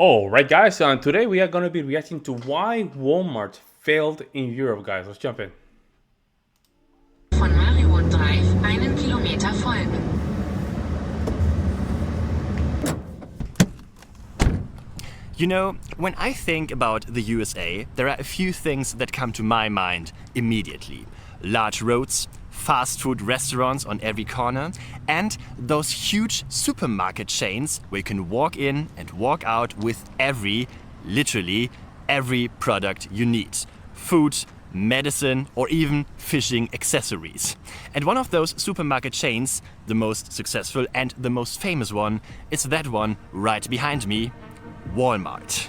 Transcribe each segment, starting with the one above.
Alright guys, so today we are going to be reacting to why Walmart failed in Europe, guys. Let's jump in. Von Marion Drive einen Kilometer folgen. You know, when I think about the USA, there are a few things that come to my mind immediately. Large roads, fast food restaurants on every corner, and those huge supermarket chains where you can walk in and walk out with literally every product you need. Food, medicine, or even fishing accessories. And one of those supermarket chains, the most successful and the most famous one, is that one right behind me, Walmart.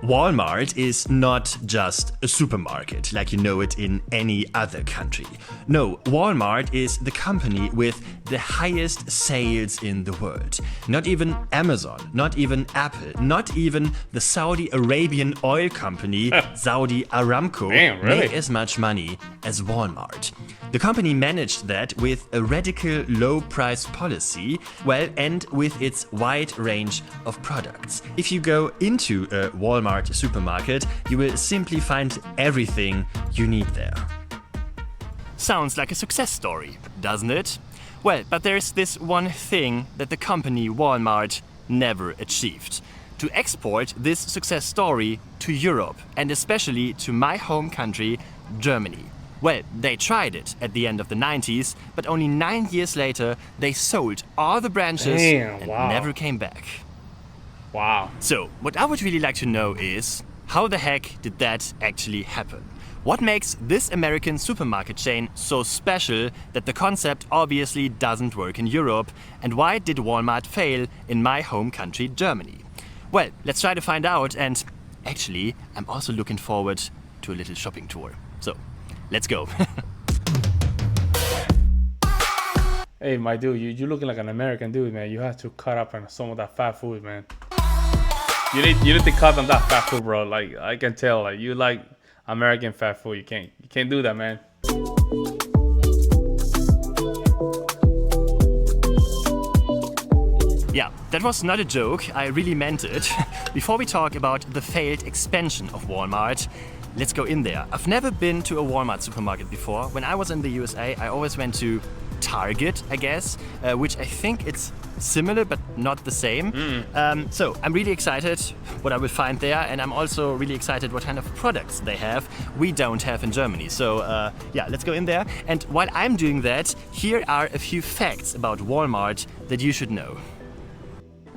Walmart is not just a supermarket like you know it in any other country. No, Walmart is the company with the highest sales in the world. Not even Amazon, not even Apple, not even the Saudi Arabian oil company Saudi Aramco make as much money as Walmart. The company managed that with a radical low price policy, and with its wide range of products. If you go into a Walmart supermarket, you will simply find everything you need there. Sounds like a success story, doesn't it? Well, but there's this one thing that the company Walmart never achieved. To export this success story to Europe, and especially to my home country, Germany. Well, they tried it at the end of the 90s, but only 9 years later they sold all the branches and never came back. Wow. So, what I would really like to know is, how the heck did that actually happen? What makes this American supermarket chain so special that the concept obviously doesn't work in Europe? And why did Walmart fail in my home country, Germany? Well, let's try to find out, and actually, I'm also looking forward to a little shopping tour. So, let's go. Hey, my dude, you looking like an American dude, man. You have to cut up on some of that fat food, man. You need to cut on that fat food, bro. Like, I can tell, like, you like American fat food. You can't do that, man. Yeah, that was not a joke. I really meant it. Before we talk about the failed expansion of Walmart, let's go in there. I've never been to a Walmart supermarket before. When I was in the USA, I always went to Target, I guess, which I think it's similar but not the same. So I'm really excited what I will find there, and I'm also really excited what kind of products they have we don't have in Germany. So yeah, let's go in there. And while I'm doing that, here are a few facts about Walmart that you should know.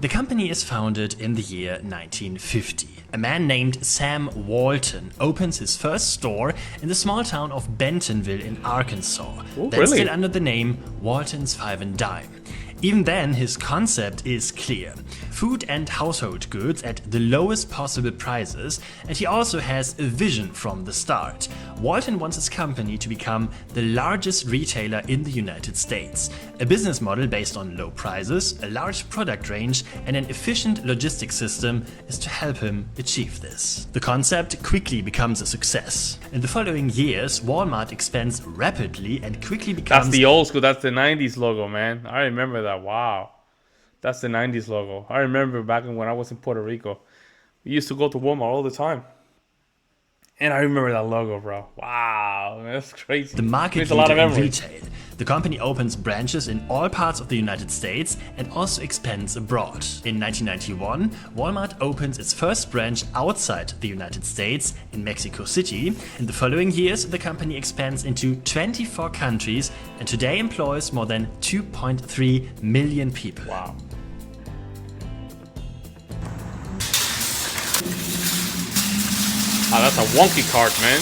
The company is founded in the year 1950. A man named Sam Walton opens his first store in the small town of Bentonville in Arkansas. That's still under the name Walton's Five and Dime. Even then, his concept is clear. Food and household goods at the lowest possible prices, and he also has a vision from the start. Walton wants his company to become the largest retailer in the United States. A business model based on low prices, a large product range, and an efficient logistics system is to help him achieve this. The concept quickly becomes a success. In the following years, Walmart expands rapidly and quickly becomes... That's the old school, that's the 90s logo, man. I remember that. Wow. That's the 90s logo. I remember back when I was in Puerto Rico, we used to go to Walmart all the time. And I remember that logo, bro. Wow, that's crazy. The market leader in retail. The company opens branches in all parts of the United States and also expands abroad. In 1991, Walmart opens its first branch outside the United States in Mexico City. In the following years, the company expands into 24 countries and today employs more than 2.3 million people. Wow. Ah, that's a wonky cart, man.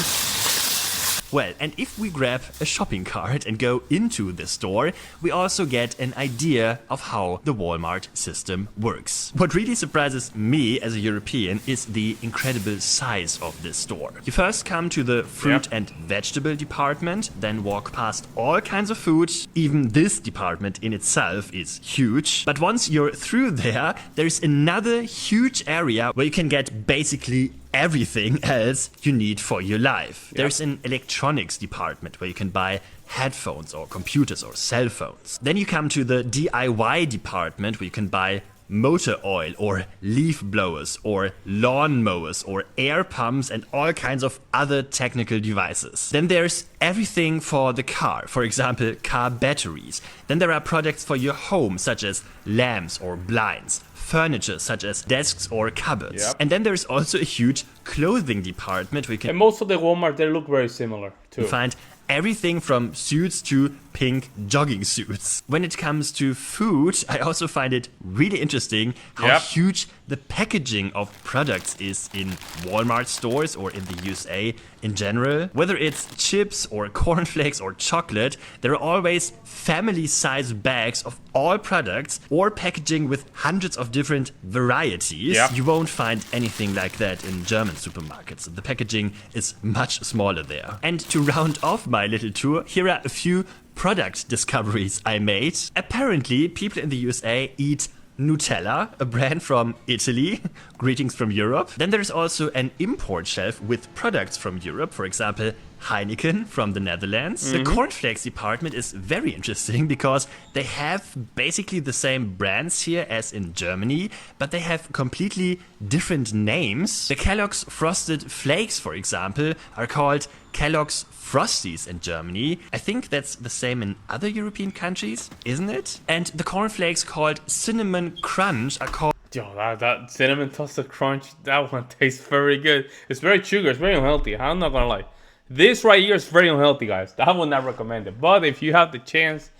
Well, and if we grab a shopping cart and go into the store, we also get an idea of how the Walmart system works. What really surprises me as a European is the incredible size of this store. You first come to the fruit and vegetable department, then walk past all kinds of food. Even this department in itself is huge. But once you're through there, there's another huge area where you can get basically everything else you need for your life. There's an electronics department where you can buy headphones or computers or cell phones. Then you come to the DIY department where you can buy motor oil or leaf blowers or lawn mowers or air pumps and all kinds of other technical devices. Then there's everything for the car, for example, car batteries. Then there are products for your home, such as lamps or blinds, furniture such as desks or cupboards. Yep. And then there's also a huge clothing department where you And can most of the Walmart, they look very similar too. find everything from suits to pink jogging suits. When it comes to food, I also find it really interesting how Yep. huge the packaging of products is in Walmart stores or in the USA in general. Whether it's chips or cornflakes or chocolate, there are always family-sized bags of all products or packaging with hundreds of different varieties. Yep. You won't find anything like that in German supermarkets. The packaging is much smaller there. And to round off my little tour, here are a few product discoveries I made. Apparently, people in the USA eat Nutella, a brand from Italy. Greetings from Europe. Then there's also an import shelf with products from Europe, for example, Heineken from the Netherlands. The cornflakes department is very interesting because they have basically the same brands here as in Germany, but they have completely different names. The Kellogg's Frosted Flakes, for example, are called Kellogg's Frosties in Germany. I think that's the same in other European countries, isn't it? And the cornflakes called Cinnamon Crunch are called Yo, that cinnamon toasted crunch, that one tastes very good. It's very sugar, it's very unhealthy. I'm not gonna lie. This right here is very unhealthy, guys. I would not recommend it. But if you have the chance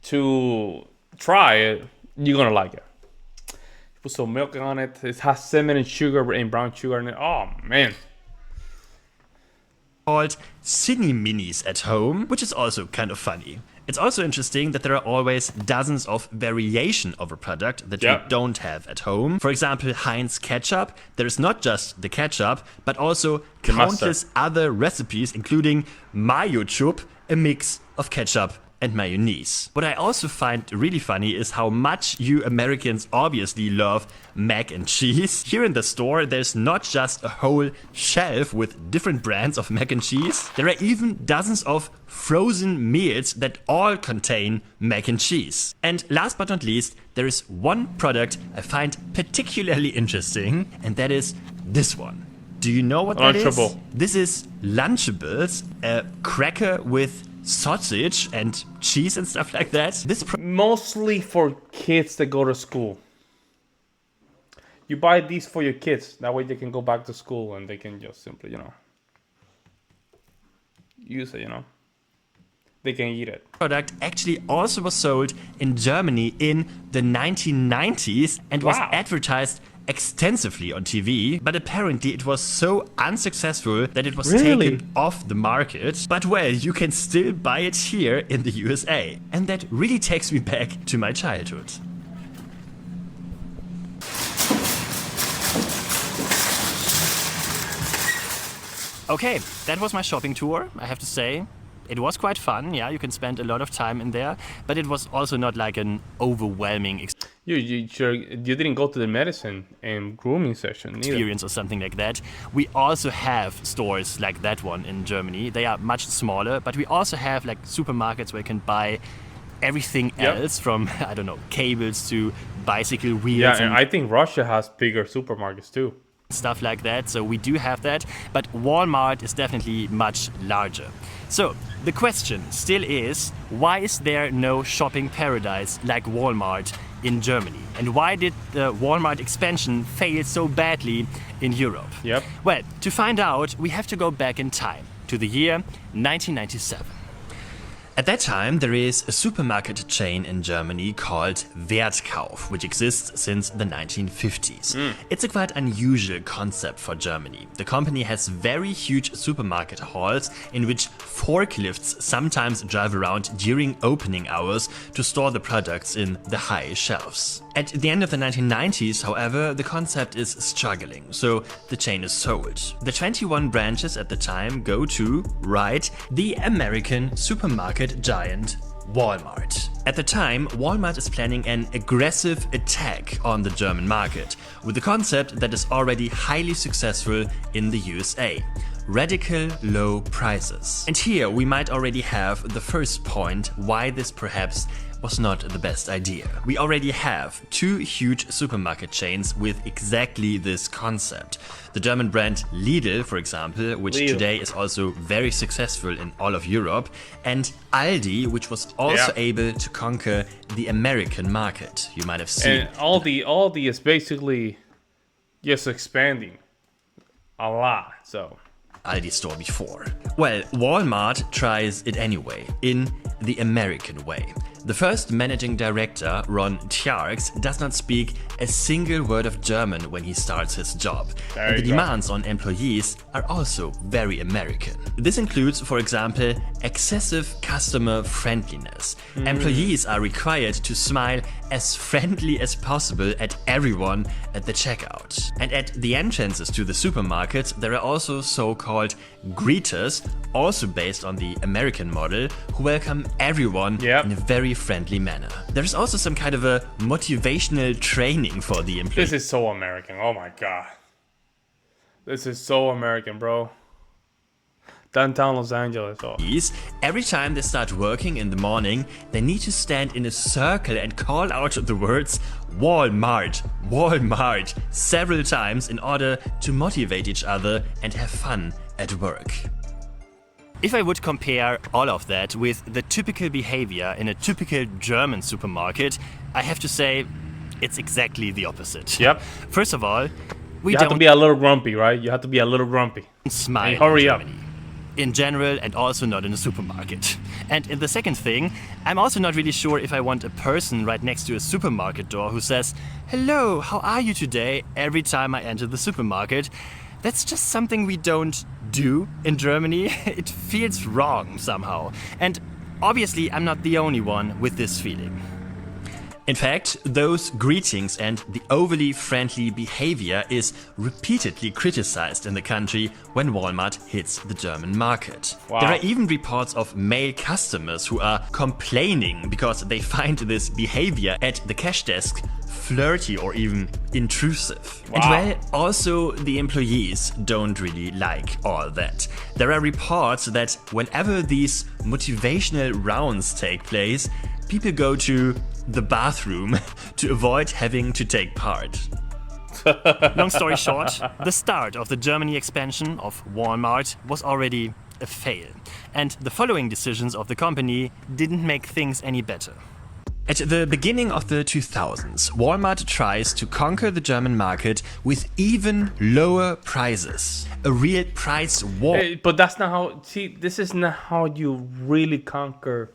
to try it, you're gonna like it. Put some milk on it. It has cinnamon and sugar and brown sugar in it. Oh man. Cine Minis at home, which is also kind of funny. It's also interesting that there are always dozens of variation of a product that you don't have at home. For example, Heinz ketchup. There's not just the ketchup, but also countless other recipes, including mayo chup, a mix of ketchup and mayonnaise. What I also find really funny is how much you Americans obviously love mac and cheese. Here in the store, there's not just a whole shelf with different brands of mac and cheese. There are even dozens of frozen meals that all contain mac and cheese. And last but not least, there is one product I find particularly interesting, and that is this one. Do you know what that is? Lunchable. This is Lunchables, a cracker with sausage and cheese and stuff like that. This Mostly for kids that go to school. You buy these for your kids. That way they can go back to school and they can just simply, use it, They can eat it. product actually also was sold in Germany in the 1990s and was advertised extensively on TV, but apparently it was so unsuccessful that it was taken off the market. But well, you can still buy it here in the USA. And that really takes me back to my childhood. Okay, that was my shopping tour, I have to say. It was quite fun, yeah, you can spend a lot of time in there, but it was also not like an overwhelming You didn't go to the medicine and grooming session either. experience or something like that. We also have stores like that one in Germany. They are much smaller, but we also have like supermarkets where you can buy everything else from, I don't know, cables to bicycle wheels. Yeah, and I think Russia has bigger supermarkets too. Stuff like that, so we do have that, but Walmart is definitely much larger. So the question still is, why is there no shopping paradise like Walmart in Germany? And why did the Walmart expansion fail so badly in Europe? Yep. Well, to find out, we have to go back in time to the year 1997. At that time, there is a supermarket chain in Germany called Wertkauf, which exists since the 1950s. It's a quite unusual concept for Germany. The company has very huge supermarket halls in which forklifts sometimes drive around during opening hours to store the products in the high shelves. At the end of the 1990s, however, the concept is struggling, so the chain is sold. The 21 branches at the time go to, the American supermarket giant Walmart. At the time, Walmart is planning an aggressive attack on the German market with a concept that is already highly successful in the USA. Radical low prices. And here we might already have the first point why this perhaps was not the best idea. We already have 2 huge supermarket chains with exactly this concept. The German brand Lidl, for example, which Lidl. today is also very successful in all of Europe, and Aldi, which was also able to conquer the American market. You might have seen. And Aldi is basically just expanding a lot. So Aldi store before. Well, Walmart tries it anyway, in the American way. The first managing director, Ron Tjarks, does not speak a single word of German when he starts his job. And the demands on employees are also very American. This includes, for example, excessive customer friendliness. Employees are required to smile as friendly as possible at everyone at the checkout. And at the entrances to the supermarkets, there are also so-called greeters, also based on the American model, who welcome everyone in a very friendly manner. There is also some kind of a motivational training for the employees. this is so American. Oh my god. This is so American, bro. Downtown Los Angeles. Oh. Every time they start working in the morning, they need to stand in a circle and call out the words Walmart, Walmart several times in order to motivate each other and have fun at work. If I would compare all of that with the typical behavior in a typical German supermarket, I have to say it's exactly the opposite. Yep. First of all, we You have to don't be a little grumpy, right? You have to be a little grumpy. smile Hey, hurry in up. Germany. In general, and also not in a supermarket. And in the second thing, I'm also not really sure if I want a person right next to a supermarket door who says, "Hello, how are you today?" every time I enter the supermarket. That's just something we don't do in Germany. It feels wrong somehow. And obviously, I'm not the only one with this feeling. In fact, those greetings and the overly friendly behavior is repeatedly criticized in the country when Walmart hits the German market. Wow. There are even reports of male customers who are complaining because they find this behavior at the cash desk flirty or even intrusive. Wow. And well, also the employees don't really like all that. There are reports that whenever these motivational rounds take place, people go to the bathroom to avoid having to take part. Long story short, the start of the Germany expansion of Walmart was already a fail. And the following decisions of the company didn't make things any better. At the beginning of the 2000s, Walmart tries to conquer the German market with even lower prices. A real price war. Hey, but that's not how. See, this is not how you really conquer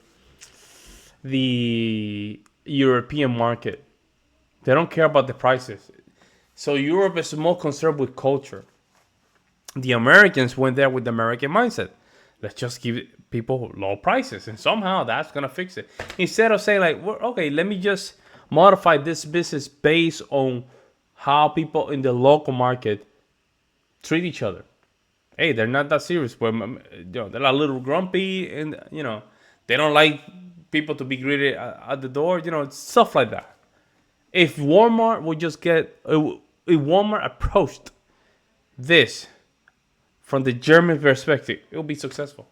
the European market. They don't care about the prices. So Europe is more concerned with culture. The Americans went there with the American mindset. Let's just give people low prices, and somehow that's gonna fix it. Instead of saying like, well, okay, let me just modify this business based on how people in the local market treat each other. Hey, they're not that serious, but they're a little grumpy, and they don't like people to be greeted at the door. Stuff like that. If Walmart would just if Walmart approached this from the German perspective, it will be successful.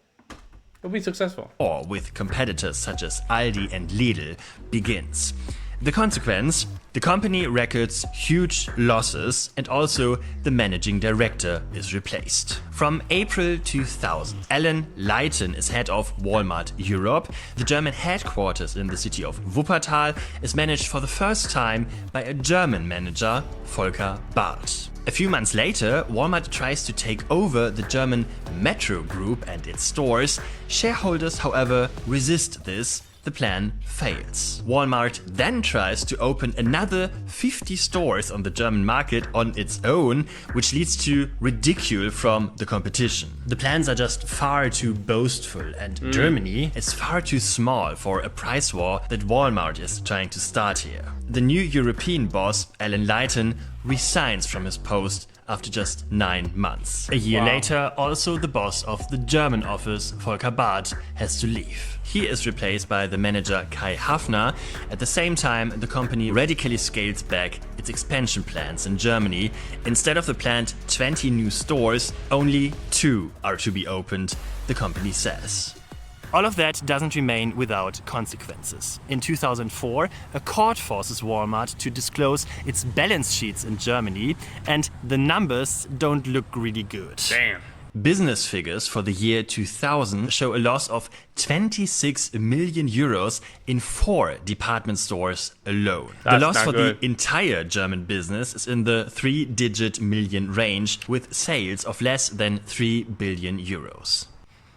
It'll be successful. Or with competitors such as Aldi and Lidl begins. The consequence, the company records huge losses and also the managing director is replaced. From April 2000, Alan Leighton is head of Walmart Europe. The German headquarters in the city of Wuppertal is managed for the first time by a German manager, Volker Barth. A few months later, Walmart tries to take over the German Metro Group and its stores. Shareholders, however, resist this. The plan fails. Walmart then tries to open another 50 stores on the German market on its own, which leads to ridicule from the competition. The plans are just far too boastful, and Germany is far too small for a price war that Walmart is trying to start here. The new European boss, Alan Leighton, resigns from his post after just 9 months. A year later, also the boss of the German office, Volker Barth, has to leave. He is replaced by the manager Kai Hafner. At the same time, the company radically scales back its expansion plans in Germany. Instead of the planned 20 new stores, only 2 are to be opened, the company says. all of that doesn't remain without consequences. In 2004, a court forces Walmart to disclose its balance sheets in Germany, and the numbers don't look really good. Damn. Business figures for the year 2000 show a loss of 26 million euros in 4 department stores alone. That's the loss not for good. the entire German business is in the 3-digit million range, with sales of less than 3 billion euros.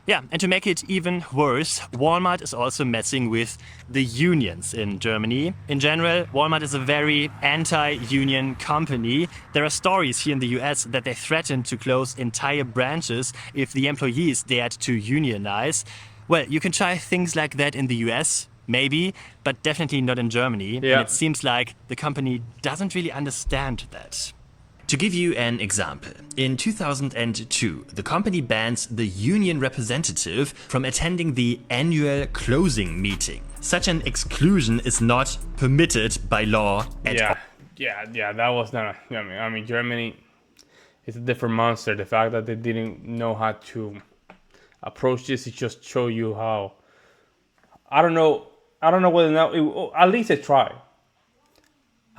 Yeah, and to make it even worse, Walmart is also messing with the unions in Germany. In general, Walmart is a very anti-union company. There are stories here in the US that they threatened to close entire branches if the employees dared to unionize. Well, you can try things like that in the US, maybe, but definitely not in Germany. Yeah. And it seems like the company doesn't really understand that. To give you an example, in 2002, the company bans the union representative from attending the annual closing meeting. Such an exclusion is not permitted by law at all. Yeah, that was not I mean, Germany is a different monster. The fact that they didn't know how to approach this, it just show you how, I don't know whether now, at least they tried.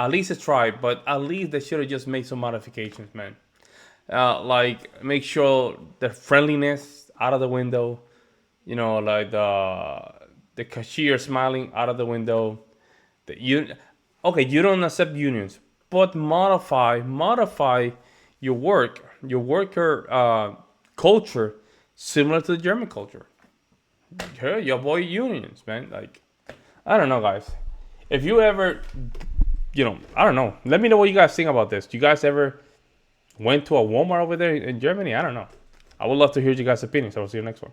At least it's tried, but at least they should have just made some modifications, man. Like make sure the friendliness out of the window, you know, like the cashier smiling out of the window. You don't accept unions, but modify your worker culture similar to the German culture. Here, you avoid unions, man. Like, I don't know, guys. If you ever, I don't know. Let me know what you guys think about this. Do you guys ever went to a Walmart over there in Germany? I don't know. I would love to hear you guys' opinions. I will see you next one.